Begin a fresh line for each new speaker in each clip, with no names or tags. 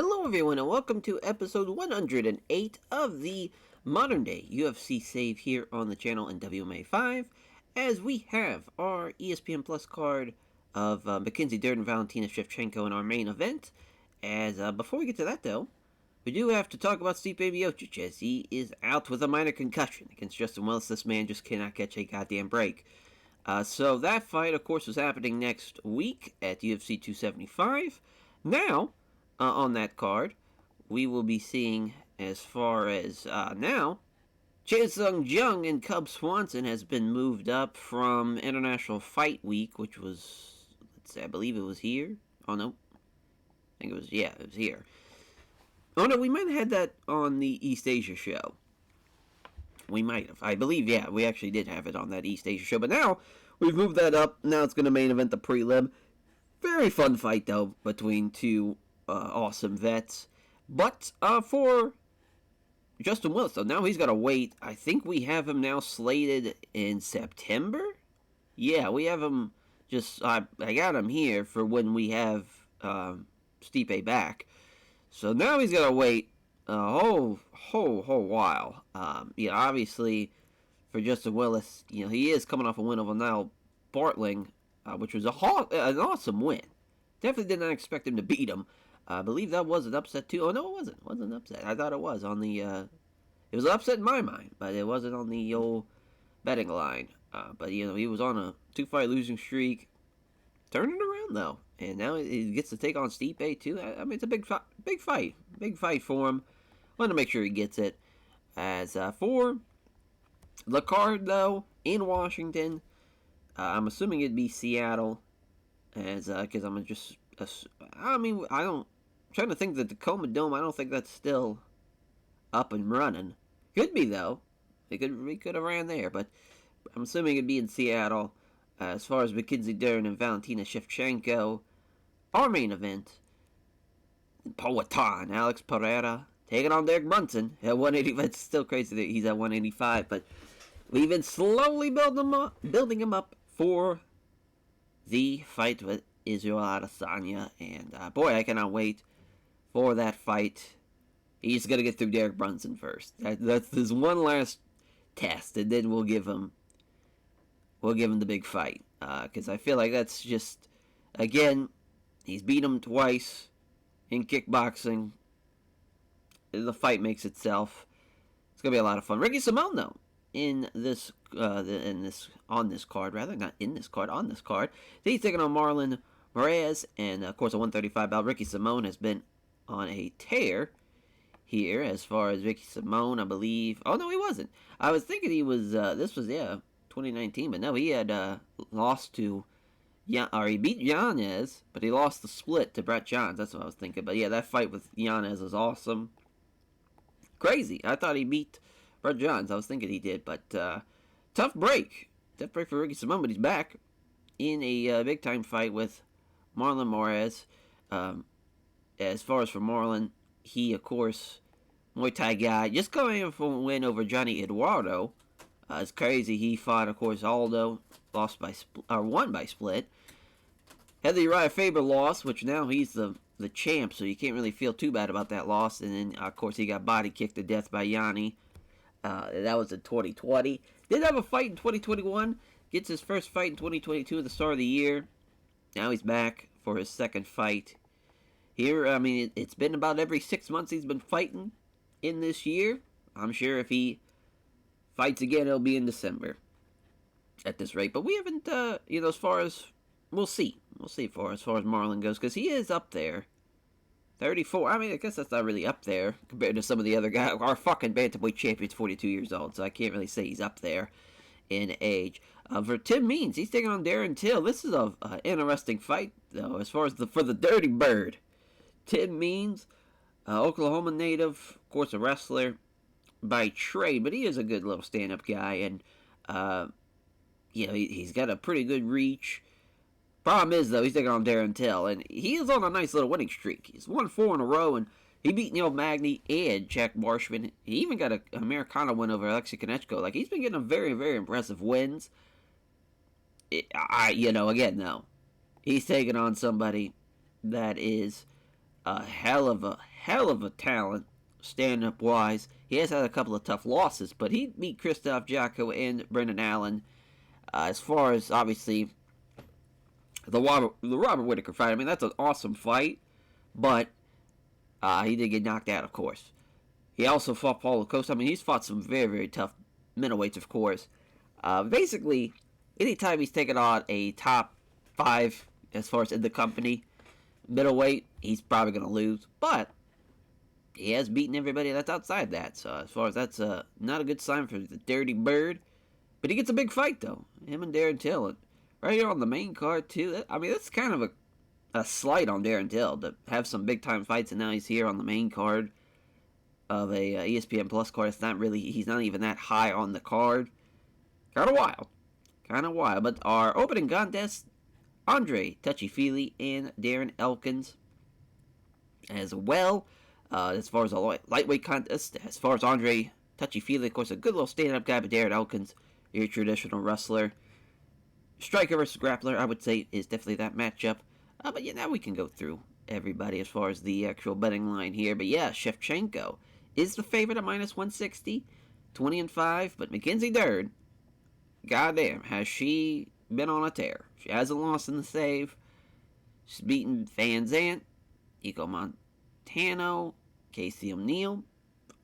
Hello, everyone, and welcome to episode 108 of the modern day UFC save here on the channel in WMMA 5, as we have our ESPN Plus card of Mackenzie Dern and Valentina Shevchenko in our main event. As before we get to that, though, we do have to talk about Stipe Miocic, as he is out with a minor concussion against Justin Willis. This man just cannot catch a goddamn break. So that fight, of course, was happening next week at UFC 275. Now, on that card, we will be seeing, as far as now, Chae Sung Jung and Cub Swanson has been moved up from International Fight Week, which was, let's say, I believe it was here. Oh, no. I think it was, yeah, it was here. Oh, no, we might have had that on the East Asia show. We might have. I believe, yeah, we actually did have it on that East Asia show. But now, we've moved that up. Now it's going to main event the prelim. Very fun fight, though, between two awesome vets. But for Justin Willis, so now he's got to wait. I think we have him now slated in September? Yeah, we have him just, I got him here for when we have Stipe back. So now he's got to wait a whole while. Obviously, for Justin Willis, he is coming off a win over Niall Bartling, which was an awesome win. Definitely did not expect him to beat him. I believe that was an upset too. Oh no, it wasn't. It wasn't an upset. I thought it was on the. It was an upset in my mind, but it wasn't on the old betting line. But he was on a 2-fight losing streak, turning it around though, and now he gets to take on Stipe too. I mean, it's a big fight for him. Want to make sure he gets it. As for the card though, in Washington, I'm assuming it'd be Seattle, as because I'm just. I'm trying to think that the Tacoma Dome, I don't think that's still up and running. Could be, though. We could have ran there, but I'm assuming it'd be in Seattle. As far as Mackenzie Dern and Valentina Shevchenko, our main event, Powhatan, Alex Pereira, taking on Derek Brunson at 180. It's still crazy that he's at 185, but we've been slowly building him up for the fight with Israel Adesanya, and boy, I cannot wait for that fight. He's gonna get through Derek Brunson first. That's his one last test, and then we'll give him the big fight. Because I feel like that's just, again, he's beat him twice in kickboxing. The fight makes itself. It's gonna be a lot of fun. Ricky Simón, though, on this card, he's taking on Marlon Moraes, and of course, a 135 bout. Ricky Simón has been on a tear here as far as Ricky Simón, I believe. Oh, no, he wasn't. I was thinking he was, this was, 2019, but no, he had lost to, he beat Yanez, but he lost the split to Brett Johns. That's what I was thinking. But yeah, that fight with Yanez was awesome. Crazy. I thought he beat Brett Johns. I was thinking he did, but tough break. Tough break for Ricky Simón, but he's back in a big-time fight with Marlon Moraes. As far as for Marlon, he, of course, Muay Thai guy, just going for a win over Johnny Eduardo. It's crazy. He fought, of course, Aldo, won by split. Had the Uriah Faber loss, which now he's the champ, so you can't really feel too bad about that loss. And then, of course, he got body kicked to death by Yanni. That was in 2020. Did have a fight in 2021. Gets his first fight in 2022 at the start of the year. Now he's back for his second fight. Here, I mean, it's been about every 6 months he's been fighting in this year. I'm sure if he fights again, it'll be in December at this rate. But we haven't, as far as, we'll see. We'll see as far as Marlon goes, because he is up there. 34, I mean, I guess that's not really up there compared to some of the other guys. Our fucking bantamweight champion's 42 years old, so I can't really say he's up there in age. For Tim Means, he's taking on Darren Till. This is an interesting fight, though, as far as for the Dirty Bird. Tim Means, Oklahoma native, of course a wrestler by trade, but he is a good little stand-up guy, and he's got a pretty good reach. Problem is, though, he's taking on Darren Till, and he is on a nice little winning streak. He's won 4 in a row, and he beat Neil Magny and Jack Marshman. He even got an Americana win over Alexei Konechko. Like, he's been getting a very, very impressive wins. Again, though, he's taking on somebody that is a hell of a talent stand-up wise. He has had a couple of tough losses, but he beat Krzysztof Jotko and Brendan Allen. As far as obviously the Robert Whittaker fight, I mean that's an awesome fight, but he did get knocked out, of course. He also fought Paulo Costa. I mean, he's fought some very, very tough middleweights, of course. Basically, anytime he's taken on a top 5 as far as in the company middleweight, he's probably going to lose. But he has beaten everybody that's outside that. So as far as that's not a good sign for the Dirty Bird. But he gets a big fight, though. Him and Darren Till. Right here on the main card, too. I mean, that's kind of a slight on Darren Till to have some big-time fights, and now he's here on the main card of a ESPN Plus card. It's not really, he's not even that high on the card. Kind of wild. But our opening contest, Andre Touchy-Feely and Darren Elkins as well. As far as a lightweight contest, as far as Andre Touchy-Feely, of course, a good little stand-up guy, but Darren Elkins, your traditional wrestler. Striker versus grappler, I would say, is definitely that matchup. But yeah, now we can go through everybody as far as the actual betting line here. But yeah, Shevchenko is the favorite at minus 160, 20-5. But Mackenzie Dern, goddamn, has she been on a tear. She hasn't lost in the save. She's beaten Van Zandt, Iko Montano, Casey O'Neill,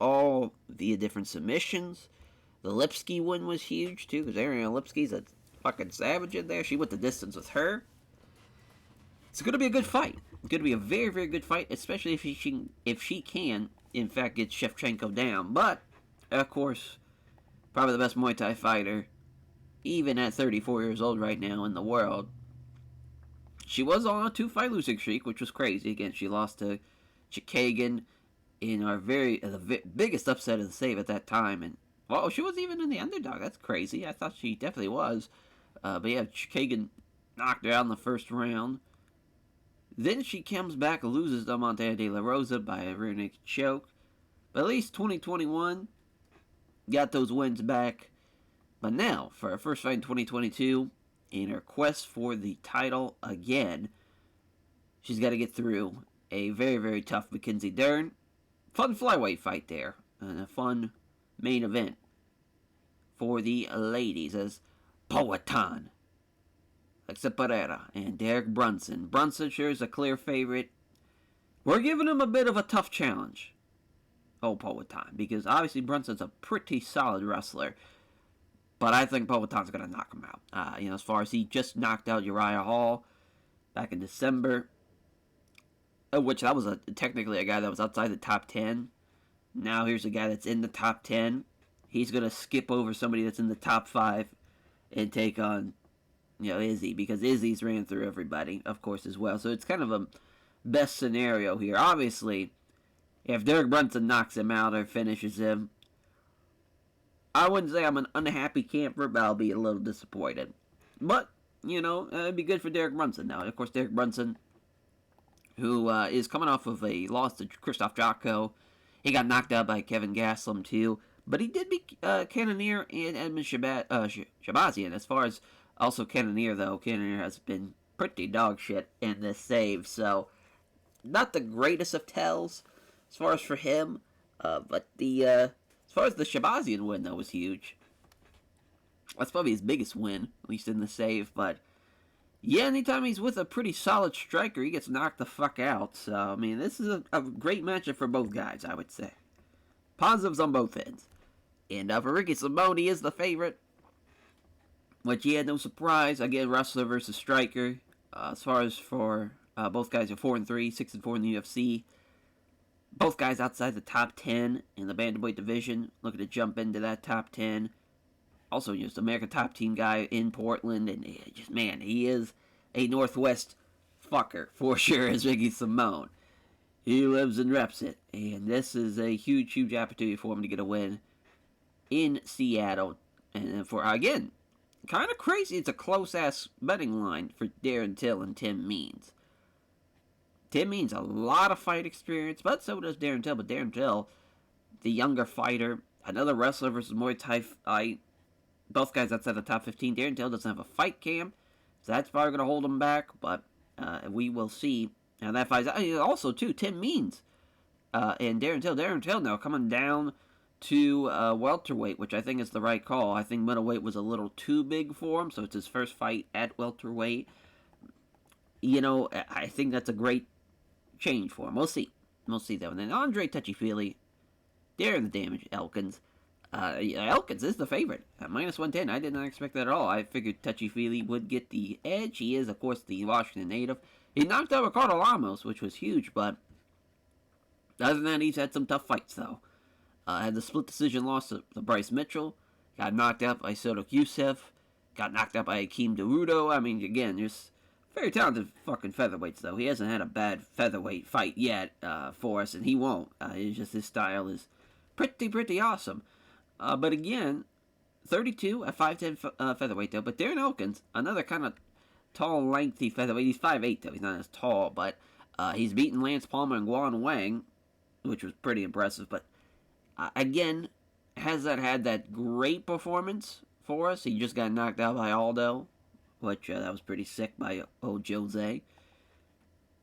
all via different submissions. The Lipsky win was huge, too, because Ariane Lipsky's a fucking savage in there. She went the distance with her. It's going to be a good fight. It's going to be a very, very good fight, especially if she can, in fact, get Shevchenko down. But, of course, probably the best Muay Thai fighter, even at 34 years old right now in the world. She was on a 2-fight losing streak, which was crazy. Again, she lost to Chikagan in our the biggest upset of the save at that time. And, well, she wasn't even in the underdog. That's crazy. I thought she definitely was. But yeah, Chikagan knocked her out in the first round. Then she comes back and loses to Montana De La Rosa by a rear naked choke. But at least 2021 got those wins back. But now, for her first fight in 2022, in her quest for the title again, she's got to get through a very, very tough Mackenzie Dern. Fun flyweight fight there. And a fun main event for the ladies as Powhatan, Alexa Pereira, and Derek Brunson. Brunson sure is a clear favorite. We're giving him a bit of a tough challenge. Powhatan, because obviously Brunson's a pretty solid wrestler. But I think Powhatan's going to knock him out. As far as he just knocked out Uriah Hall back in December, which that was technically a guy that was outside the top 10. Now here's a guy that's in the top 10. He's going to skip over somebody that's in the top 5 and take on, Izzy, because Izzy's ran through everybody, of course, as well. So it's kind of a best scenario here. Obviously, if Derek Brunson knocks him out or finishes him, I wouldn't say I'm an unhappy camper, but I'll be a little disappointed. But, it'd be good for Derek Brunson now. Of course, Derek Brunson, who is coming off of a loss to Krzysztof Jotko. He got knocked out by Kevin Gastelum, too. But he did beat Cannonier and Edmund Shabazian. As far as also Cannonier, though, Cannonier has been pretty dog shit in this save. So, not the greatest of tells as far as for him. But as far as the Shabazian win, though, was huge. That's probably his biggest win, at least in the save. But, yeah, anytime he's with a pretty solid striker, he gets knocked the fuck out. So, I mean, this is a great matchup for both guys, I would say. Positives on both ends. And for Ricky Simone, he is the favorite. Which, yeah, no surprise. Again, wrestler versus striker. As far as for both guys are 4-3, 6-4 in the UFC. Both guys outside the top 10 in the bantamweight division. Looking to jump into that top 10. Also, just American top team guy in Portland. And he is a Northwest fucker for sure, as Ricky Simone. He lives and reps it. And this is a huge, huge opportunity for him to get a win in Seattle. And for, again, kind of crazy. It's a close-ass betting line for Darren Till and Tim Means. Tim Means a lot of fight experience, but so does Darren Till. But Darren Till, the younger fighter, another wrestler versus Muay Thai fight. Both guys outside the top 15. Darren Till doesn't have a fight cam, so that's probably going to hold him back. But we will see And that fight's also, too, Tim Means and Darren Till. Darren Till now coming down to welterweight, which I think is the right call. I think middleweight was a little too big for him, so it's his first fight at welterweight. I think that's a great change for him. We'll see. We'll see, though. And then Andre Touchy-Feely, Darren the Damage Elkins. Elkins is the favorite at -110. I did not expect that at all. I figured Touchy-Feely would get the edge. He is, of course, the Washington native. He knocked out Ricardo Ramos, which was huge, but other than that, he's had some tough fights, though. Had the split decision loss to Bryce Mitchell. Got knocked out by Sodok Youssef. Got knocked out by Hakeem Derudo. I mean, again, just very talented fucking featherweights, though. He hasn't had a bad featherweight fight yet for us, and he won't. It's just his style is pretty awesome. But again, 32 at 5'10 featherweight, though. But Darren Elkins, another kind of tall, lengthy featherweight. He's 5'8", though. He's not as tall, but he's beaten Lance Palmer and Guan Wang, which was pretty impressive. But again, hasn't had that great performance for us. He just got knocked out by Aldo, which that was pretty sick by old Jose.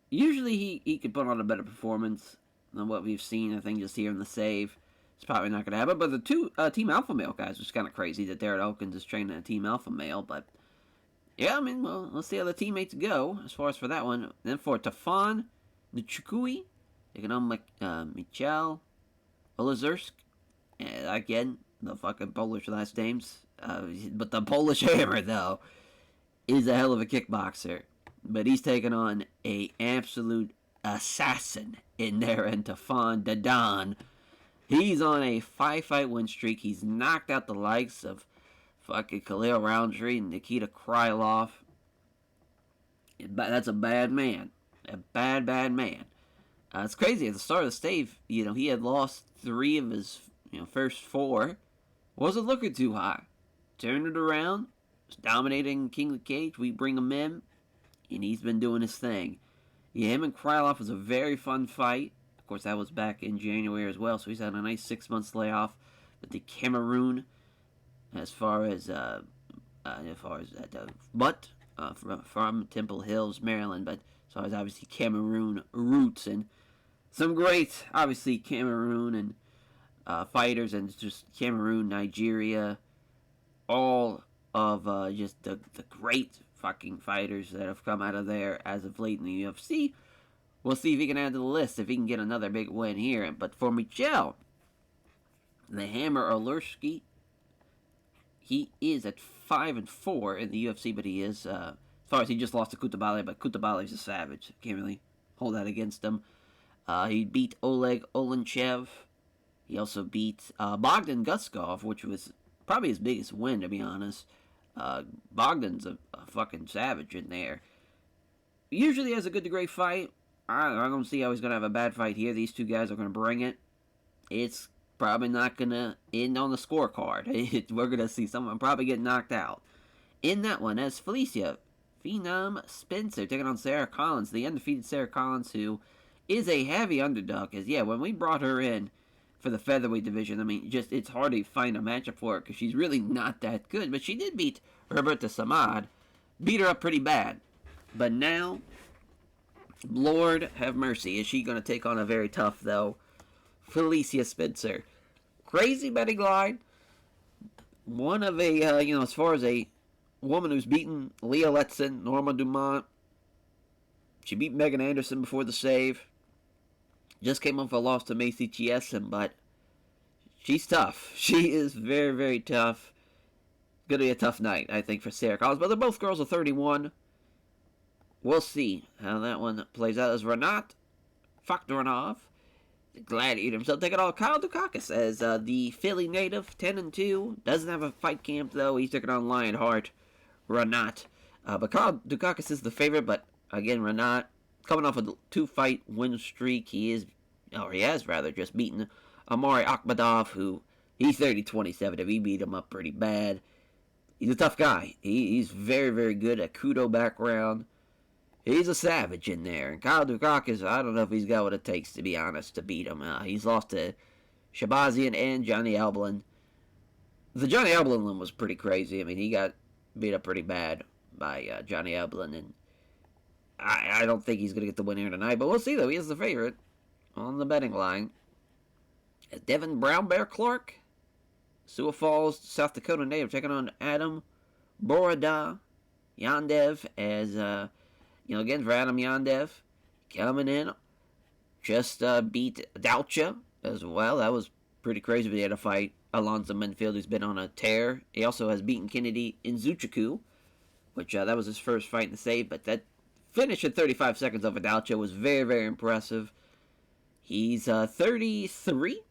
Usually he could put on a better performance than what we've seen. I think just here in the save, it's probably not going to happen. But the two Team Alpha Male guys was kind of crazy that Darren Elkins is training a Team Alpha Male. But yeah, I mean, well, let's see how the teammates go as far as for that one. Then for Tafon Nchukui, taking on Michel Olazursk. Again, the fucking Polish last names. But the Polish Hammer, though, is a hell of a kickboxer. But he's taking on a absolute assassin in there, and Tafon Dadan. He's on a 5-fight win streak. He's knocked out the likes of fucking Khalil Roundtree and Nikita Krylov. That's a bad man. A bad man. It's crazy. At the start of the stave, he had lost 3 of his first 4. Wasn't looking too hot. Turned it around. Was dominating King of the Cage. We bring him in. And he's been doing his thing. Yeah, him and Krylov was a very fun fight. Of course, that was back in January as well. So he's had a nice 6 months layoff with the Cameroon. As far as that, from Temple Hills, Maryland. But as far as obviously Cameroon roots and some great, obviously Cameroon and fighters, and just Cameroon, Nigeria, all of just the great fucking fighters that have come out of there as of late in the UFC. We'll see if he can add to the list, if he can get another big win here. But for Michel, the Hammer Olurski, he is at 5-4 in the UFC, but he is, as far as he just lost to Kutabale, but Kutabale's a savage. Can't really hold that against him. He beat Oleg Olenchev. He also beat Bogdan Guskov, which was probably his biggest win, to be honest. Bogdan's a fucking savage in there. Usually has a good to great fight. I don't see how he's going to have a bad fight here. These two guys are going to bring it. It's probably not going to end on the scorecard. We're going to see someone probably get knocked out. In that one, as Felicia Phenom Spencer taking on Sarah Collins, the undefeated Sarah Collins, who is a heavy underdog. Because, yeah, when we brought her in for the featherweight division, I mean, just it's hard to find a matchup for her because she's really not that good. But she did beat Roberta Samad, beat her up pretty bad. But now, Lord have mercy, is she going to take on a very tough, though, Felicia Spencer. Crazy betting line. One of a, as far as a woman who's beaten Leah Letson, Norma Dumont. She beat Megan Anderson before the save. Just came off a loss to Macy Chiasson, but she's tough. She is very, very tough. Going to be a tough night, I think, for Sarah Collins. But they're both girls of 31. We'll see how that one plays out. As Renat Fakhtarinov, the gladiator himself, taking on Kyle Dukakis as the Philly native, 10-2. Doesn't have a fight camp, though. He's taking on Lionheart Renat. But Kyle Dukakis is the favorite, but again, Renat, coming off a 2-fight win streak, he has just beaten Amari Akhmadov, who he's 30-27. He beat him up pretty bad. He's a tough guy. He's very, very good at Kudo background. He's a savage in there. And Kyle Dukakis, I don't know if he's got what it takes, to be honest, to beat him. He's lost to Shabazian and Johnny Alblin. The Johnny Alblin one was pretty crazy. I mean, he got beat up pretty bad by Johnny Alblin. And I don't think he's going to get the win here tonight, but we'll see, though. He is the favorite on the betting line. Devin Brown Bear Clark, Sioux Falls, South Dakota native, taking on Adam Borada Yandev as, again, for Adam Yandev, coming in, just beat Dalcha as well. That was pretty crazy, but he had to fight Alonzo Menfield, who's been on a tear. He also has beaten Kennedy in Zuchaku, which that was his first fight in the save, but that finish at 35 seconds over Dalcha was very, very impressive. He's 33.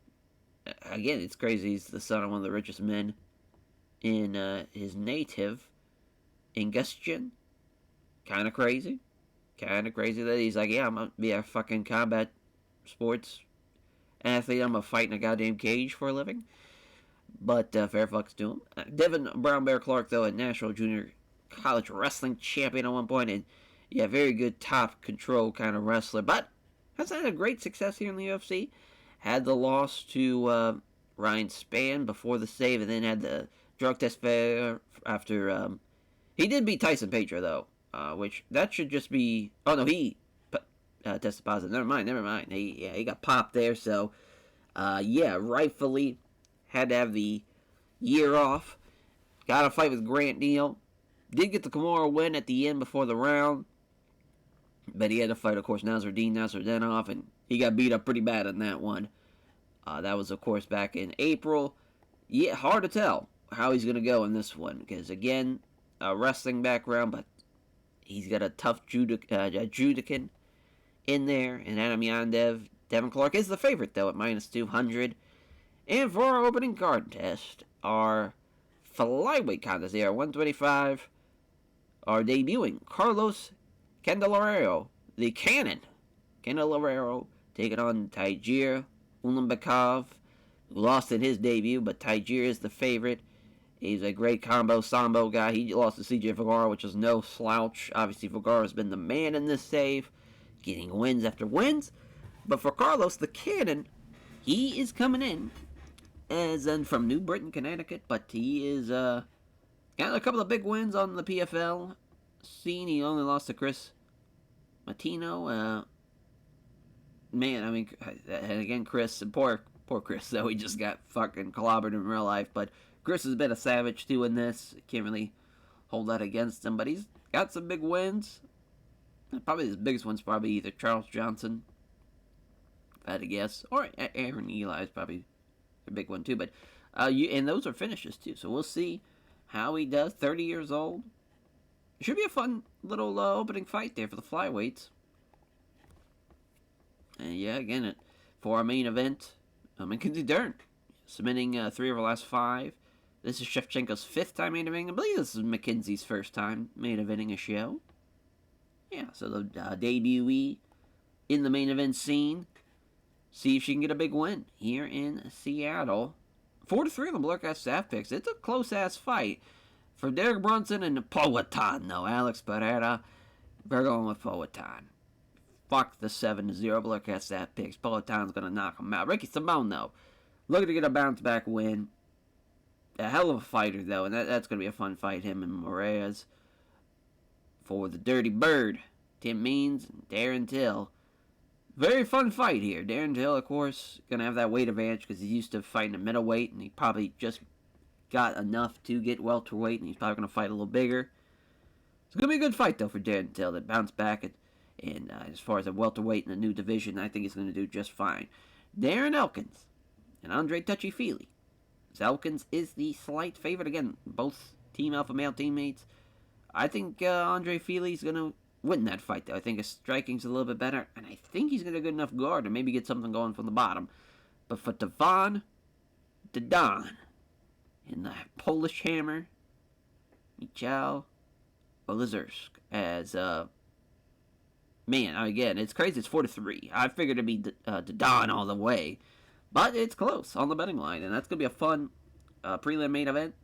Again, it's crazy. He's the son of one of the richest men in his native Ingustion. Kind of crazy. Kind of crazy that he's like, yeah, I'm going to be a fucking combat sports athlete. I'm going to fight in a goddamn cage for a living. But fair fucks to him. Devin Brown Bear Clark, though, a national junior college wrestling champion at one point. And, yeah, very good top control kind of wrestler. But has had a great success here in the UFC. Had the loss to Ryan Spann before the save, and then had the drug test failure after. He did beat Tyson Pedro, though, which that should just be. Oh, no, he tested positive. Never mind. He got popped there, so, rightfully had to have the year off. Got a fight with Grant Neal. Did get the Kimura win at the end before the round. But he had to fight, of course, Nasruddinov, and he got beat up pretty bad in that one. That was, of course, back in April. Yeah, hard to tell how he's going to go in this one. Because, again, a wrestling background, but he's got a tough Judokan in there. And Adam Yandev, Devin Clark is the favorite, though, at minus 200. And for our opening card test, our flyweight contest here, 125, are debuting Carlos Candelario, the Cannon. Candelario taking on Tygir Ulanbekov, who lost in his debut, but Tygir is the favorite. He's a great combo sambo guy. He lost to CJ Vergara, which is no slouch. Obviously, Vergara has been the man in this save, getting wins after wins. But for Carlos, the Cannon, he is coming in as from New Britain, Connecticut, but he is got a couple of big wins on the PFL scene. He only lost to Chris Martino. Man, I mean, and again, Chris, poor Chris, though, he just got fucking clobbered in real life, but Chris has been a savage, too, in this. Can't really hold that against him, but he's got some big wins. Probably his biggest one's probably either Charles Johnson, if I had to guess, or Aaron Eli is probably a big one, too, but, and those are finishes, too, so we'll see how he does. 30 years old. It should be a fun little opening fight there for the flyweights. And yeah, again, for our main event, Mackenzie Dern, submitting 3 of her last 5. This is Shevchenko's 5th time main eventing. I believe this is Mackenzie's first time main eventing a show. Yeah, so the debutee in the main event scene. See if she can get a big win here in Seattle. 4-3 on the Blurcast staff picks. It's a close-ass fight. For Derek Brunson and Powhatan, though. Alex Pereira, we're going with Powhatan. Fuck the 7-0 Blurcast staff picks. Powhatan's going to knock him out. Ricky Simone, though, looking to get a bounce-back win. A hell of a fighter, though, and that's going to be a fun fight, him and Moraes. For the Dirty Bird, Tim Means and Darren Till. Very fun fight here. Darren Till, of course, going to have that weight advantage because he's used to fighting a middleweight, and he probably just got enough to get welterweight, and he's probably going to fight a little bigger. It's going to be a good fight, though, for Darren Till to bounce back. And as far as a welterweight in a new division, I think he's going to do just fine. Darren Elkins and Andre Touchy-Feely. Elkins is the slight favorite. Again, both Team Alpha Male teammates. I think Andre Feely's going to win that fight, though. I think his striking's a little bit better, and I think he's going to get enough guard to maybe get something going from the bottom. But for Devon, Don, and the Polish Hammer, Michał Olizersk, as, man, again, it's crazy. It's 4-3. I figured it'd be Don all the way. But it's close on the betting line, and that's going to be a fun prelim main event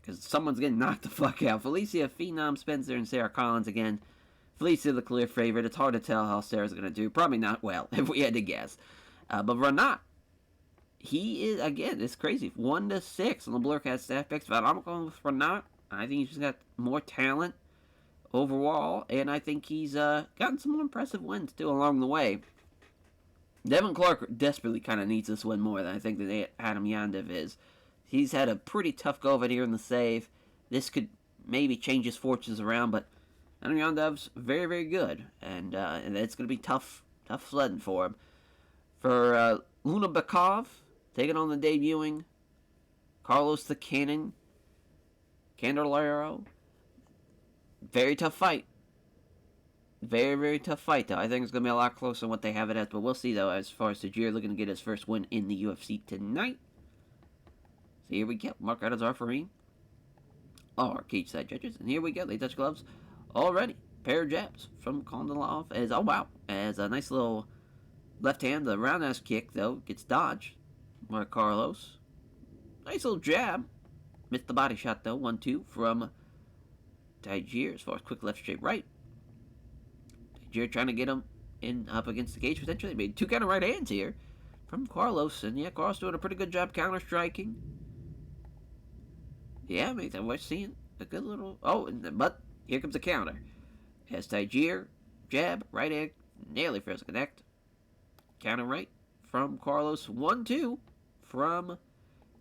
because someone's getting knocked the fuck out. Felicia Phenom Spencer and Sarah Collins again. Felicia the clear favorite. It's hard to tell how Sarah's going to do. Probably not well, if we had to guess. But Renat, he is, again, it's crazy. 1-6 on the Blurcast staff picks. But I'm going with Renat. I think he's just got more talent overall, and I think he's gotten some more impressive wins, too, along the way. Devin Clark desperately kind of needs this win more than I think that Adam Yandev is. He's had a pretty tough go of it here in the save. This could maybe change his fortunes around, but Adam Yandev's very, very good, and it's going to be tough sledding for him. For Luna Bakov, taking on the debuting Carlos the Cannon Candelario. Very tough fight. Very, very tough fight, though. I think it's going to be a lot closer than what they have it as, but we'll see, though, as far as Tajir looking to get his first win in the UFC tonight. So here we go. Mark out as referee. Our cage side judges. And here we go. They touch gloves already. Pair of jabs from Kondolov as, oh, wow, as a nice little left hand. The roundhouse kick, though, gets dodged by Carlos. Nice little jab. Missed the body shot, though. 1-2 from Tajir as far as quick left, straight right. Tajir trying to get him in up against the cage potentially. Made two kind of right hands here from Carlos. And yeah, Carlos doing a pretty good job counter striking. Yeah, I mean, we're seeing a good little. Oh, but here comes the counter. As Tajir, jab, right hand, nearly fails to connect. Counter right from Carlos. 1-2 from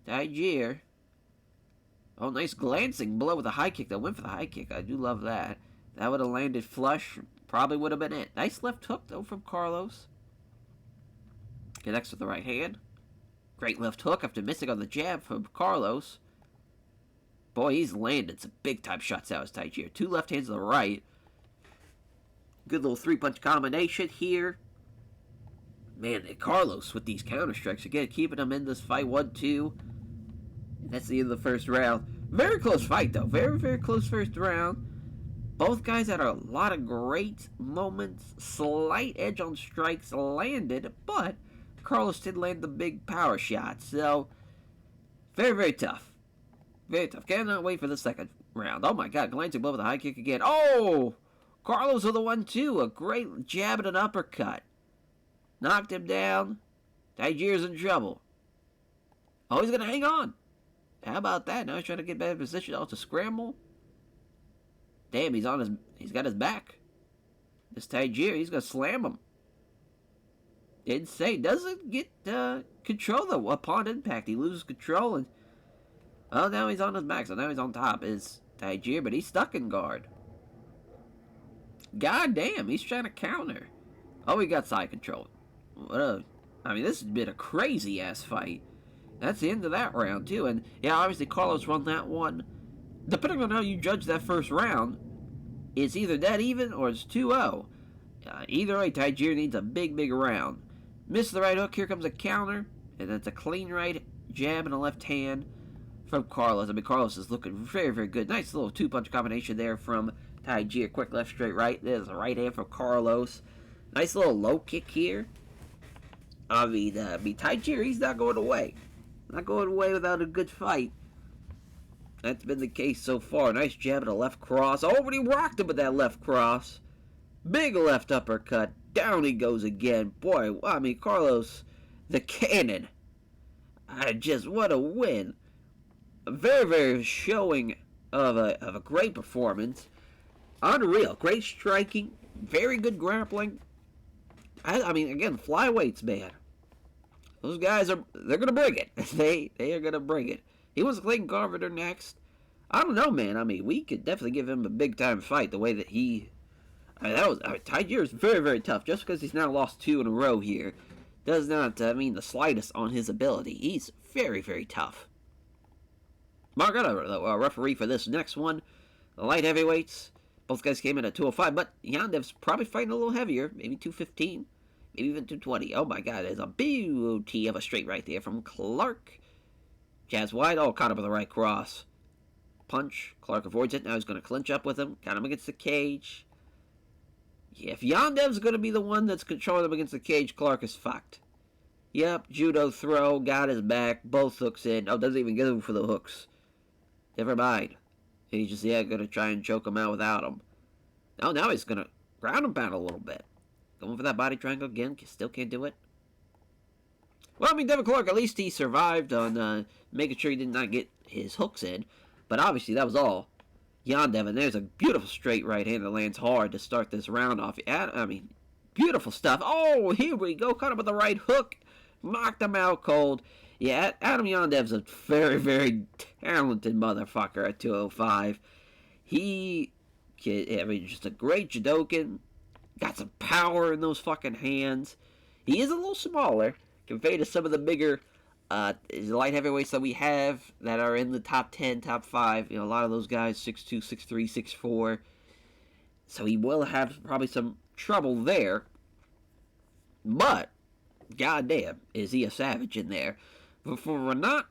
Tajir. Oh, nice glancing blow with a high kick. That went for the high kick. I do love that. That would have landed flush. Probably would have been it. Nice left hook, though, from Carlos. Connects with the right hand. Great left hook after missing on the jab from Carlos. Boy, he's landed some big-time shots out as Tajir. Two left hands to the right. Good little three-punch combination here. Man, Carlos with these counter strikes again, keeping him in this fight. 1-2. That's the end of the first round. Very close fight, though. Very, very close first round. Both guys had a lot of great moments. Slight edge on strikes landed, but Carlos did land the big power shot. So, very, very tough. Very tough. Cannot wait for the second round. Oh, my God. Glancing blow with a high kick again. Oh! Carlos with a 1-2. A great jab and an uppercut. Knocked him down. Tajir's in trouble. Oh, he's going to hang on. How about that? Now he's trying to get better position. Oh, it's a scramble. Damn, he's got his back. This Tajir, he's going to slam him. Insane. Doesn't get control, though. Upon impact, he loses control. And, well, now he's on his back. So now he's on top. Is Tajir, but he's stuck in guard. God damn, he's trying to counter. Oh, he got side control. I mean, this has been a crazy-ass fight. That's the end of that round, too. And, yeah, obviously, Carlos won that one. Depending on how you judge that first round, it's either dead even or it's 2-0. Either way, Tajir needs a big, big round. Missed the right hook. Here comes a counter. And that's a clean right jab and a left hand from Carlos. I mean, Carlos is looking very, very good. Nice little two-punch combination there from Tajir. Quick left, straight right. There's a right hand from Carlos. Nice little low kick here. I mean, Tajir, he's not going away. Not going away without a good fight. That's been the case so far. Nice jab and a left cross. Oh, but he rocked him with that left cross. Big left uppercut. Down he goes again. Boy, I mean, Carlos the Cannon. What a win. A very, very showing of a great performance. Unreal. Great striking. Very good grappling. I mean, again, flyweights, man. Those guys they're going to bring it. They are going to bring it. He was Clayton Carpenter next. I don't know, man. I mean, we could definitely give him a big-time fight the way that he... Tajir is very, very tough. Just because he's now lost 2 in a row here does not mean the slightest on his ability. He's very, very tough. Mark out a referee for this next one. The light heavyweights. Both guys came in at 205, but Yandev's probably fighting a little heavier. Maybe 215. Maybe even 220. Oh, my God. There's a beauty of a straight right there from Clark. Jazz wide. Oh, caught him with the right cross. Punch. Clark avoids it. Now he's going to clinch up with him. Got him against the cage. Yeah, if Yandev's going to be the one that's controlling him against the cage, Clark is fucked. Yep, judo throw. Got his back. Both hooks in. Oh, doesn't even get him for the hooks. Never mind. He's just, going to try and choke him out without him. Oh, now he's going to ground him pound a little bit. Going for that body triangle again. Still can't do it. Well, I mean, Devin Clark, at least he survived on making sure he did not get his hooks in. But obviously, that was all Yandev, and there's a beautiful straight right hand that lands hard to start this round off. I mean, beautiful stuff. Oh, here we go. Caught him with the right hook. Knocked him out cold. Yeah, Adam Yandev's a very, very talented motherfucker at 205. I mean, just a great judokan. Got some power in those fucking hands. He is a little smaller compared to some of the bigger light heavyweights that we have that are in the top 10, top 5. You know, a lot of those guys 6'2", 6'3", 6'4". So he will have probably some trouble there. But, goddamn, is he a savage in there. But for Renat,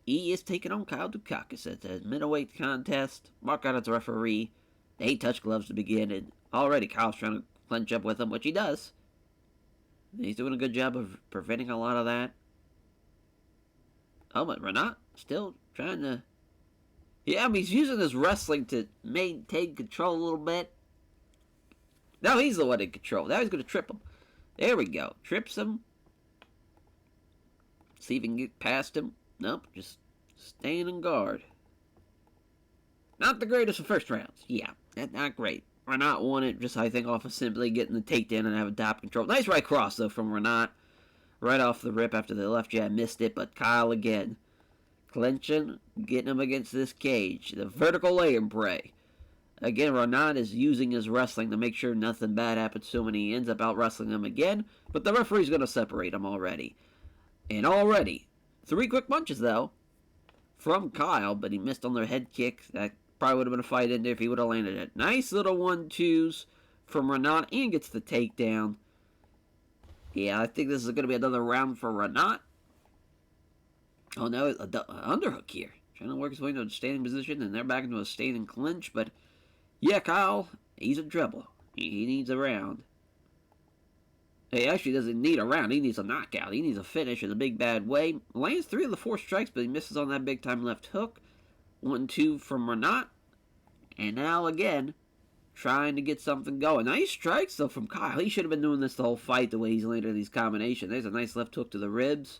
he is taking on Kyle Dukakis at the middleweight contest. Mark Goddard's referee. They touch gloves to begin, and already Kyle's trying to clinch up with him, which he does. He's doing a good job of preventing a lot of that. Oh, but Renat still trying to... Yeah, I mean, he's using his wrestling to maintain control a little bit. Now he's the one in control. Now he's going to trip him. There we go. Trips him. See if he can get past him. Nope, just staying in guard. Not the greatest of first rounds. Yeah, not great. Renat won it just, I think, off of simply getting the takedown and having top control. Nice right cross, though, from Renat. Right off the rip after the left jab. Missed it, but Kyle again. Clinching, getting him against this cage. The vertical lay and pray. Again, Renat is using his wrestling to make sure nothing bad happens to him, and he ends up out-wrestling him again. But the referee's going to separate him already. And already, 3 quick punches, though, from Kyle, but he missed on their head kick. That probably would have been a fight in there if he would have landed it. Nice little 1-2s from Renat, and gets the takedown. Yeah, I think this is going to be another round for Renat. Oh, no, an underhook here. Trying to work his way into a standing position, and they're back into a standing clinch. But, yeah, Kyle, he's in trouble. He needs a round. He actually doesn't need a round. He needs a knockout. He needs a finish in a big, bad way. Lands 3 of the 4 strikes, but he misses on that big-time left hook. 1-2 from Renat. And now, again, trying to get something going. Nice strikes, though, from Kyle. He should have been doing this the whole fight, the way he's landed these combinations. There's a nice left hook to the ribs.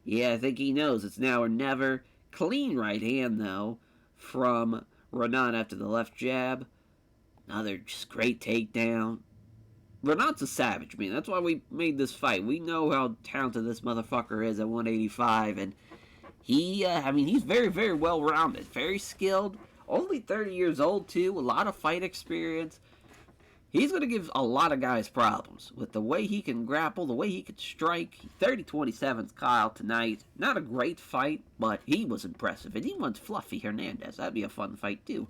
Yeah, I think he knows it's now or never. Clean right hand, though, from Renat after the left jab. Another just great takedown. Renat's a savage, man. That's why we made this fight. We know how talented this motherfucker is at 185, and he's very, very well-rounded. Very skilled. Only 30 years old, too. A lot of fight experience. He's going to give a lot of guys problems with the way he can grapple, the way he can strike. 30-27's Kyle tonight. Not a great fight, but he was impressive. And he wants Fluffy Hernandez. That'd be a fun fight, too.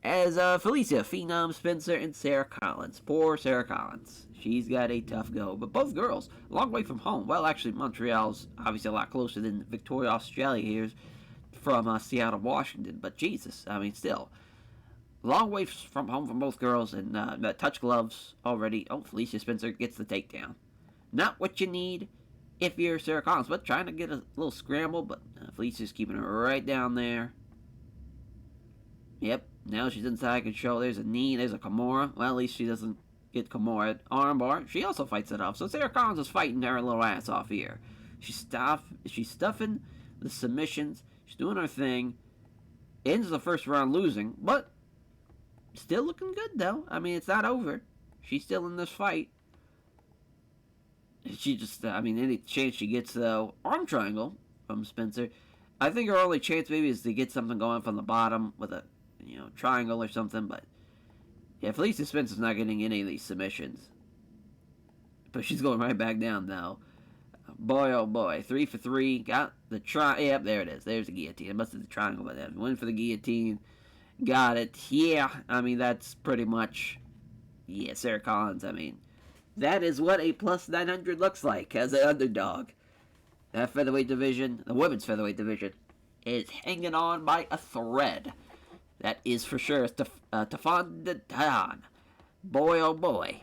As Felicia, Phenom, Spencer, and Sarah Collins. Poor Sarah Collins. She's got a tough go. But both girls, a long way from home. Well, actually, Montreal's obviously a lot closer than Victoria, Australia here from Seattle, Washington. But Jesus, I mean, still. Long way from home from both girls, and touch gloves already. Oh, Felicia Spencer gets the takedown. Not what you need if you're Sarah Collins, but trying to get a little scramble, but Felicia's keeping her right down there. Yep, now she's inside control. There's a knee, there's a Kimura. Well, at least she doesn't get Kimura. Armbar, she also fights it off. So Sarah Collins is fighting her little ass off here. She's stuffing the submissions. She's doing her thing. Ends the first round losing, but still looking good, though. I mean, it's not over. She's still in this fight. She just, any chance she gets, though, arm triangle from Spencer. I think her only chance maybe is to get something going from the bottom with a, triangle or something. But, yeah, Felicia Spencer's not getting any of these submissions. But she's going right back down, though. Boy, oh boy. 3 for 3. Got the Yep, there it is. There's the guillotine. It must have been the triangle by then. Went for the guillotine. Got it. Yeah, that's pretty much... Yeah, Sarah Collins, that is what a plus 900 looks like as an underdog. That featherweight division, the women's featherweight division, is hanging on by a thread. That is for sure Stefan Dern. Boy, oh boy.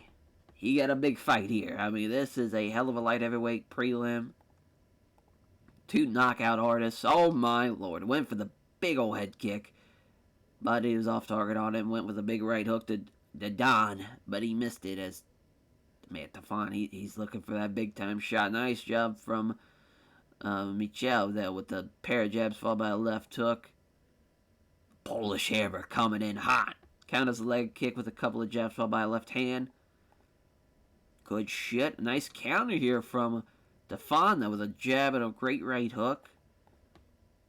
He got a big fight here. This is a hell of a light heavyweight prelim. 2 knockout artists. Oh my lord. Went for the big old head kick. But he was off target on him. Went with a big right hook to Don. But he missed it as... Man, Tefan, he's looking for that big-time shot. Nice job from Michel there with the pair of jabs followed by a left hook. Polish hammer coming in hot. Counters a leg kick with a couple of jabs followed by a left hand. Good shit. Nice counter here from Stefan with a jab and a great right hook.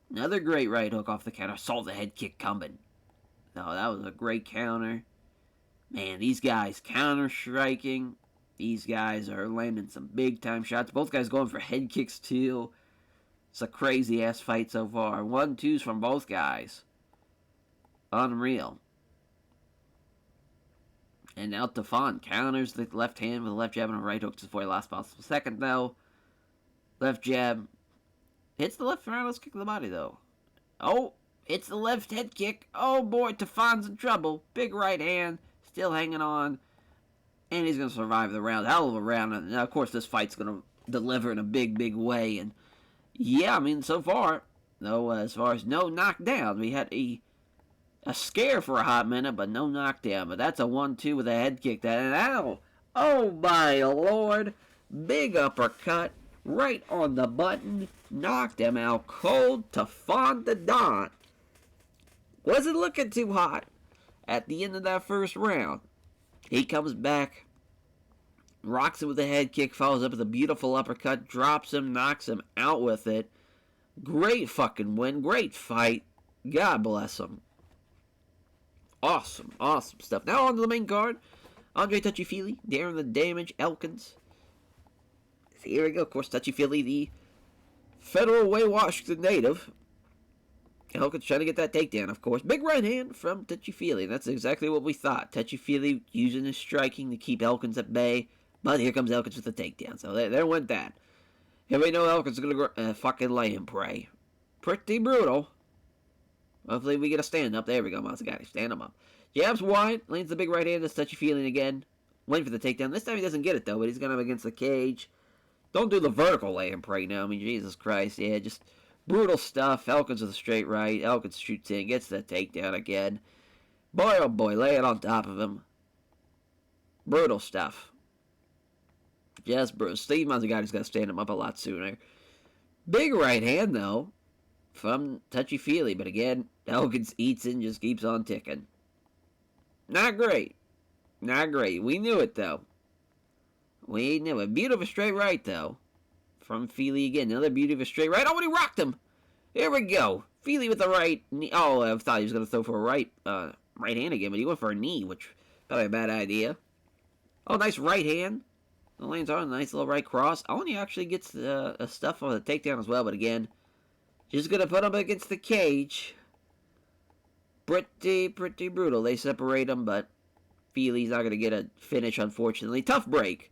Another great right hook off the counter. Saw the head kick coming. No, that was a great counter. Man, these guys counter striking. These guys are landing some big time shots. Both guys going for head kicks too. It's a crazy ass fight so far. 1-2s from both guys. Unreal. And now Stefan counters the left hand with a left jab and a right hook just before the last possible second, though. Left jab. Hits the left roundhouse kick to the body, though. Oh, hits the left head kick. Oh, boy, Stefan's in trouble. Big right hand. Still hanging on. And he's going to survive the round. Hell of a round. And, of course, this fight's going to deliver in a big, big way. And, yeah, I mean, so far, though, as far as no knockdown, we had a scare for a hot minute, but no knockdown. But that's a 1-2 with a head kick. And ow! Oh, my Lord. Big uppercut. Right on the button. Knocked him out cold. Stefan the Don. Wasn't looking too hot at the end of that first round. He comes back. Rocks him with a head kick. Follows up with a beautiful uppercut. Drops him. Knocks him out with it. Great fucking win. Great fight. God bless him. Awesome, awesome stuff. Now on to the main card. Andre Touchy-Feely, Darren the Damage, Elkins. So here we go. Of course, Touchy-Feely, the Federal Way Washington native. Elkins trying to get that takedown, of course. Big right hand from Touchy-Feely. That's exactly what we thought. Touchy-Feely using his striking to keep Elkins at bay. But here comes Elkins with the takedown. So there went that. And we know Elkins is going to fucking lay him prey. Pretty brutal. Hopefully we get a stand-up. There we go, Mazzagatti. Stand him up. Jabs wide. Lands the big right hand. That's Touchy-Feely again. Waiting for the takedown. This time he doesn't get it, though. But he's going to have against the cage. Don't do the vertical lay him prey now. I mean, Jesus Christ. Yeah, just brutal stuff. Elkins with a straight right. Elkins shoots in. Gets the takedown again. Boy, oh boy. Lay it on top of him. Brutal stuff. Just brutal. Steve Mazzagatti's got to stand him up a lot sooner. Big right hand, though, from Touchy-Feely. But again, Elkins eats and just keeps on ticking. Not great. Not great. We knew it, though. We knew it. Beautiful straight right, though. From Feely again. Another beautiful straight right. Oh, and he rocked him. Here we go. Feely with the right knee. Oh, I thought he was going to throw for a right hand again, but he went for a knee, which probably a bad idea. Oh, nice right hand. The lands on a nice little right cross. Only actually gets the stuff on the takedown as well, but again, just going to put him against the cage. Pretty brutal. They separate him, but Feely's not going to get a finish, unfortunately. Tough break.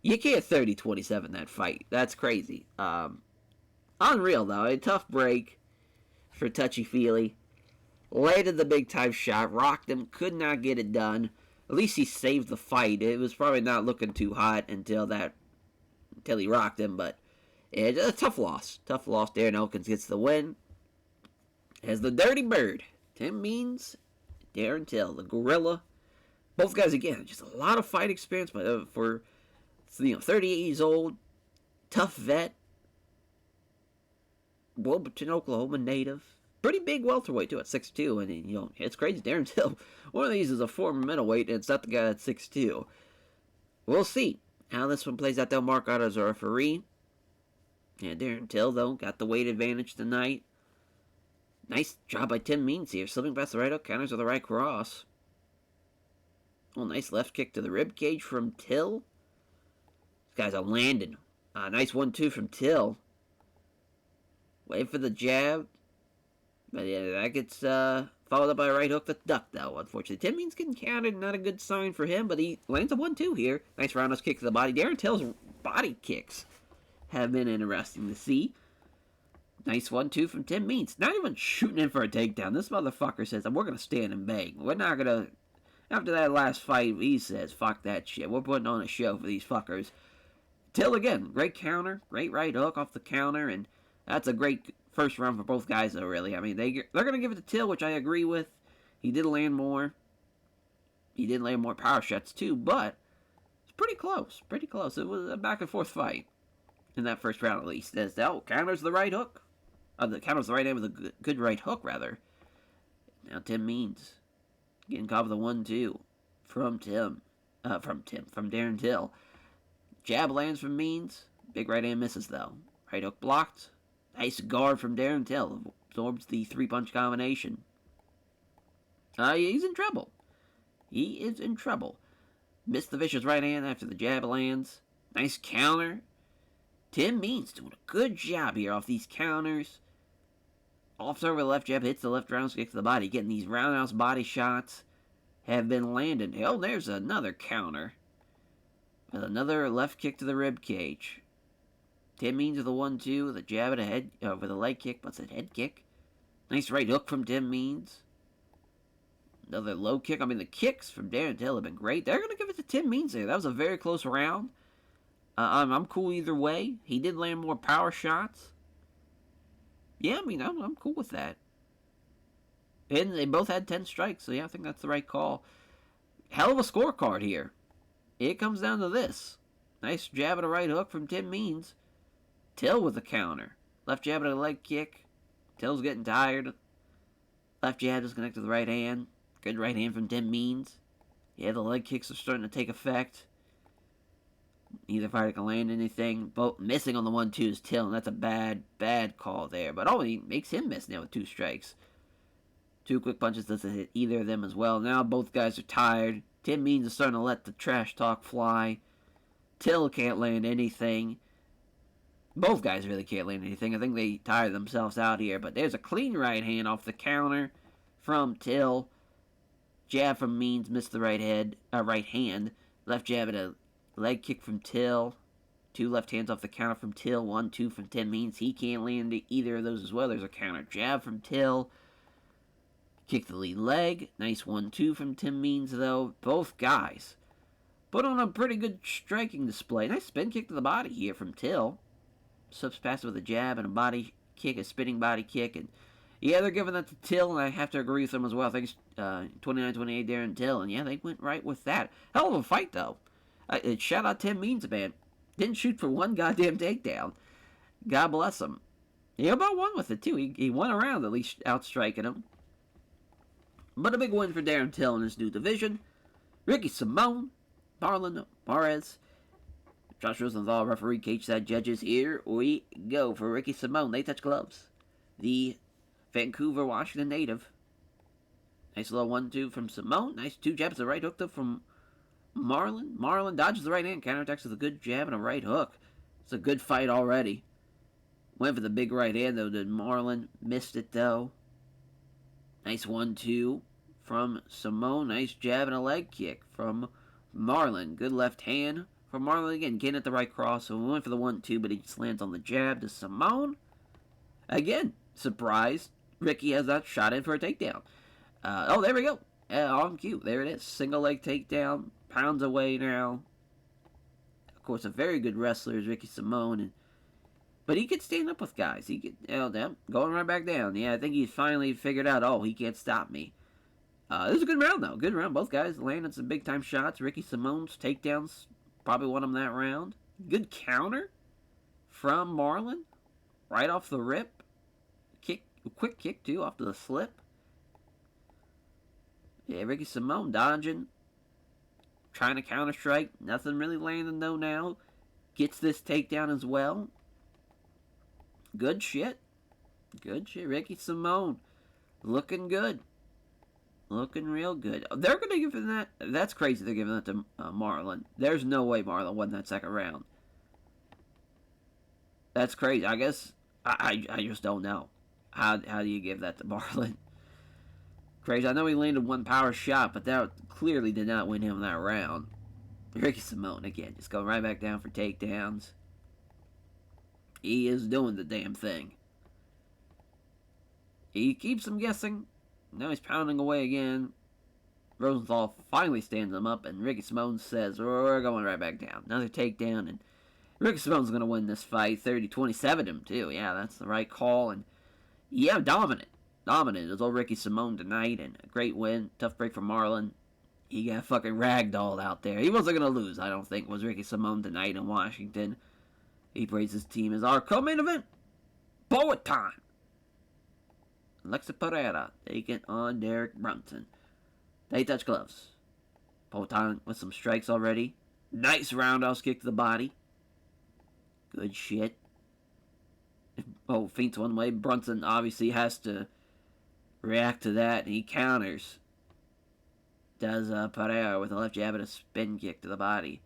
You can't 30-27 that fight. That's crazy. Unreal, though. A tough break for Touchy-Feely. Landed the big-time shot. Rocked him. Could not get it done. At least he saved the fight. It was probably not looking too hot until he rocked him. But yeah, a tough loss. Tough loss there. And Elkins gets the win. As the Dirty Bird. Tim Means, Darren Till, the Gorilla. Both guys, again, just a lot of fight experience for 38 years old. Tough vet. Wilmington, Oklahoma native. Pretty big welterweight, too, at 6'2". And, it's crazy. Darren Till, one of these is a former middleweight, and it's not the guy that's 6'2". We'll see how this one plays out, though. Mark Otto as a referee. Yeah, Darren Till, though, got the weight advantage tonight. Nice job by Tim Means here. Slipping past the right hook, counters with the right cross. Oh, nice left kick to the rib cage from Till. This guy's a landing. Nice 1-2 from Till. Wait for the jab. But yeah, that gets followed up by a right hook to duck, though, unfortunately. Tim Means getting counted. Not a good sign for him, but he lands a 1-2 here. Nice roundhouse kick to the body. Darren Till's body kicks have been interesting to see. Nice 1-2 from Tim Means. Not even shooting in for a takedown. This motherfucker says, we're going to stand and bang. We're not going to... After that last fight, he says, fuck that shit. We're putting on a show for these fuckers. Till again, great counter. Great right hook off the counter, and that's a great first round for both guys, though, really. I mean, they're going to give it to Till, which I agree with. He did land more. He did land more power shots, too, but it's pretty close. Pretty close. It was a back-and-forth fight in that first round, at least. As counters the right hook. Counters the right hand with a good right hook, rather. Now Tim Means getting caught with a 1-2 from Darren Till. Jab lands from Means. Big right hand misses though. Right hook blocked. Nice guard from Darren Till. Absorbs the 3-punch combination. He's in trouble. He is in trouble. Missed the vicious right hand after the jab lands. Nice counter. Tim Means doing a good job here off these counters. Offs over the left jab, hits the left roundhouse kick to the body. Getting these roundhouse body shots have been landed. Oh, there's another counter. With another left kick to the rib cage. Tim Means with a 1-2, with a jab and a head, with a leg kick, what's it, head kick? Nice right hook from Tim Means. Another low kick. I mean, the kicks from Darren Till have been great. They're going to give it to Tim Means there. That was a very close round. I'm cool either way. He did land more power shots. Yeah, I mean, I'm cool with that. And they both had 10 strikes, so yeah, I think that's the right call. Hell of a scorecard here. It comes down to this. Nice jab and a right hook from Tim Means. Till with a counter. Left jab and a leg kick. Till's getting tired. Left jab disconnected to the right hand. Good right hand from Tim Means. Yeah, the leg kicks are starting to take effect. Neither fighter can land anything. Both missing on the 1-2 is Till, and that's a bad call there. But he makes him miss now with 2 strikes. 2 quick punches doesn't hit either of them as well. Now both guys are tired. Tim Means is starting to let the trash talk fly. Till can't land anything. Both guys really can't land anything. I think they tire themselves out here. But there's a clean right hand off the counter from Till. Jab from Means, missed the right hand. Left jab and a leg kick from Till. 2 left hands off the counter from Till. 1-2 from Tim Means. He can't land either of those as well. There's a counter jab from Till. Kick the lead leg. Nice 1-2 from Tim Means, though. Both guys put on a pretty good striking display. Nice spin kick to the body here from Till. Subs past with a jab and a body kick, a spinning body kick. And yeah, they're giving that to Till, and I have to agree with them as well. I think it's 29-28 Darren Till. And yeah, they went right with that. Hell of a fight, though. Shout out Tim Means, man. Didn't shoot for one goddamn takedown. God bless him. He about won with it, too. He won a round, at least outstriking him. But a big win for Darren Till in his new division. Ricky Simone, Marlon Moraes, Josh Rosenthal, referee, cage side judges. Here we go for Ricky Simone. They touch gloves. The Vancouver, Washington native. Nice little 1-2 from Simone. Nice 2 jabs, a right hook though from Marlon. Marlon dodges the right hand, counterattacks with a good jab and a right hook. It's a good fight already. Went for the big right hand though, did Marlon. Missed it though. Nice 1-2 from Simone. Nice jab and a leg kick from Marlon. Good left hand from Marlon again. Getting at the right cross. So we went for the 1-2, but he just lands on the jab to Simone. Again, surprised. Ricky has that shot in for a takedown. There we go. On cue. There it is. Single leg takedown. Pounds away now. Of course, a very good wrestler is Ricky Simone. But he could stand up with guys. He could, going right back down. Yeah, I think he's finally figured out, he can't stop me. This was a good round, though. Good round. Both guys landed some big-time shots. Ricky Simone's takedowns probably won him that round. Good counter from Marlon. Right off the rip. Quick kick, too, off to the slip. Yeah, Ricky Simone dodging. Trying to counter-strike. Nothing really landing, though, now. Gets this takedown as well. Good shit. Good shit. Ricky Simone. Looking good. Looking real good. They're going to give him that. That's crazy they're giving that to Marlon. There's no way Marlon won that second round. That's crazy. I guess I just don't know. How do you give that to Marlon? Crazy. I know he landed one power shot, but that clearly did not win him that round. Ricky Simone, again, just going right back down for takedowns. He is doing the damn thing. He keeps him guessing. Now he's pounding away again. Rosenthal finally stands him up, and Ricky Simone says, we're going right back down. Another takedown, and Ricky Simone's going to win this fight. 30-27 him, too. Yeah, that's the right call. And, yeah, dominant. Dominant is old Ricky Simone tonight, and a great win. Tough break for Marlon. He got fucking ragdolled out there. He wasn't going to lose, I don't think, was Ricky Simone tonight in Washington. He praised his team as our co-main event. Bullet time. Alexa Pereira taking on Derek Brunson. They touch gloves. Poatan with some strikes already. Nice roundhouse kick to the body. Good shit. Oh, feints one way. Brunson obviously has to react to that, and he counters. Does Pereira with a left jab and a spin kick to the body.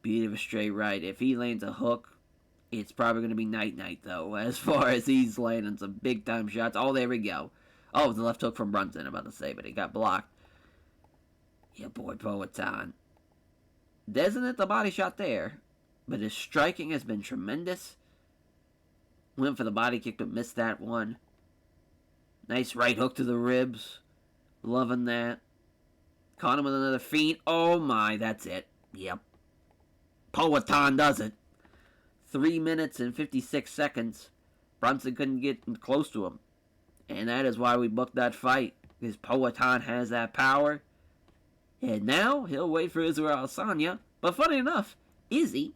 Beautiful straight right. If he lands a hook, it's probably going to be night-night, though, as far as he's landing some big-time shots. Oh, there we go. Oh, the left hook from Brunson, I'm about to say, but it got blocked. Yeah, boy, Poatan. Doesn't hit the body shot there, but his striking has been tremendous. Went for the body kick, but missed that one. Nice right hook to the ribs. Loving that. Caught him with another feint. Oh, my, that's it. Yep. Poatan does it. 3 minutes and 56 seconds. Brunson couldn't get close to him. And that is why we booked that fight. Because Poatan has that power. And now he'll wait for Israel Adesanya. But funny enough, Izzy,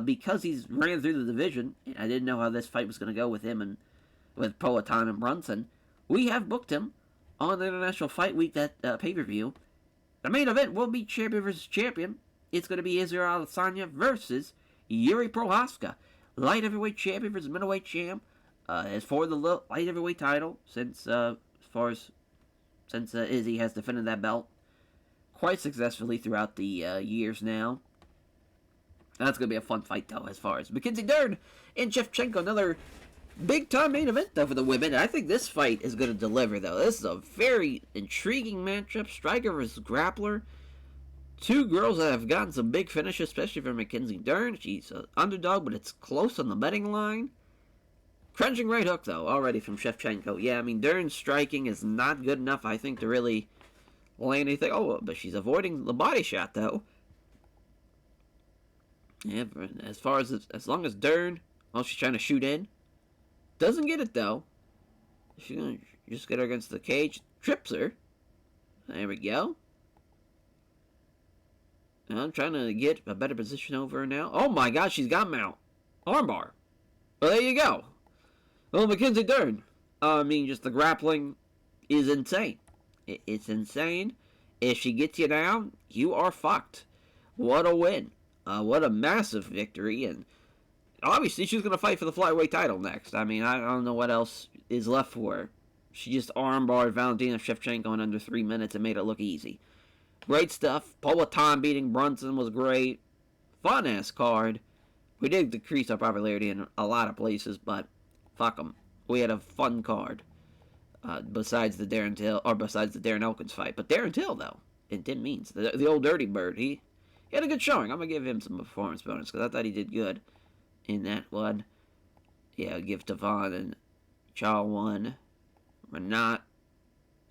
because he's ran through the division, and I didn't know how this fight was going to go with him and with Poatan and Brunson, we have booked him on the International Fight Week, that pay-per-view. The main event will be champion versus champion. It's going to be Israel Adesanya versus Yuri Prochazka, light heavyweight champion versus middleweight champ. As for the light heavyweight title, since Izzy has defended that belt quite successfully throughout the years now. That's going to be a fun fight, though, as far as Mackenzie Dern and Shevchenko. Another big-time main event, though, for the women. I think this fight is going to deliver, though. This is a very intriguing matchup. Striker versus grappler. Two girls that have gotten some big finishes, especially for Mackenzie Dern. She's an underdog, but it's close on the betting line. Crunching right hook, though, already from Shevchenko. Yeah, I mean, Dern's striking is not good enough, I think, to really land anything. Oh, but she's avoiding the body shot, though. Yeah, as long as Dern, she's trying to shoot in. Doesn't get it, though. She's going to just get her against the cage. Trips her. There we go. I'm trying to get a better position over her now. Oh my god, she's got mount. Armbar. Well, there you go. Well, Mackenzie Dern. Just the grappling is insane. It's insane. If she gets you down, you are fucked. What a win. What a massive victory. And obviously, she's going to fight for the flyweight title next. I mean, I don't know what else is left for her. She just armbarred Valentina Shevchenko in under 3 minutes and made it look easy. Great stuff. Poatan beating Brunson was great. Fun-ass card. We did decrease our popularity in a lot of places, but fuck them. We had a fun card. Besides the Darren Elkins fight. But Darren Till, though, and Tim Means, the old dirty bird, he had a good showing. I'm going to give him some performance bonus, because I thought he did good in that one. Yeah, give Tavon and Chaw one. Renat,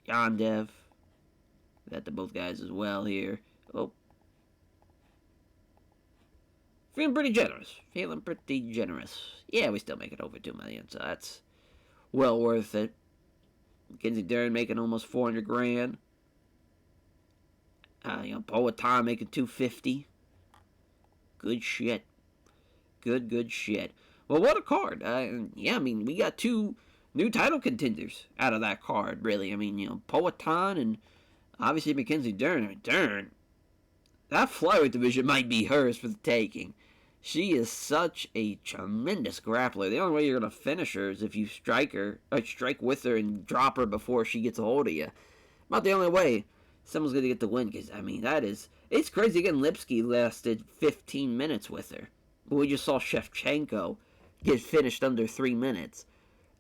Yandev. Got the both guys as well here. Oh. Feeling pretty generous. Yeah, we still make it over 2 million, so that's well worth it. Mackenzie Dern making almost 400 grand. Poatan making 250. Good shit. Good shit. Well, what a card. We got two new title contenders out of that card, really. Poatan and obviously Mackenzie Dern. That flyweight division might be hers for the taking. She is such a tremendous grappler. The only way you're going to finish her is if you strike with her and drop her before she gets a hold of you. About the only way someone's going to get the win, because, it's crazy. Again, Lipsky lasted 15 minutes with her. But we just saw Shevchenko get finished under 3 minutes.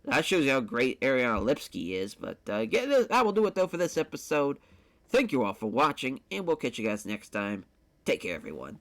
That shows you how great Ariana Lipsky is. But that will do it, though, for this episode. Thank you all for watching, and we'll catch you guys next time. Take care, everyone.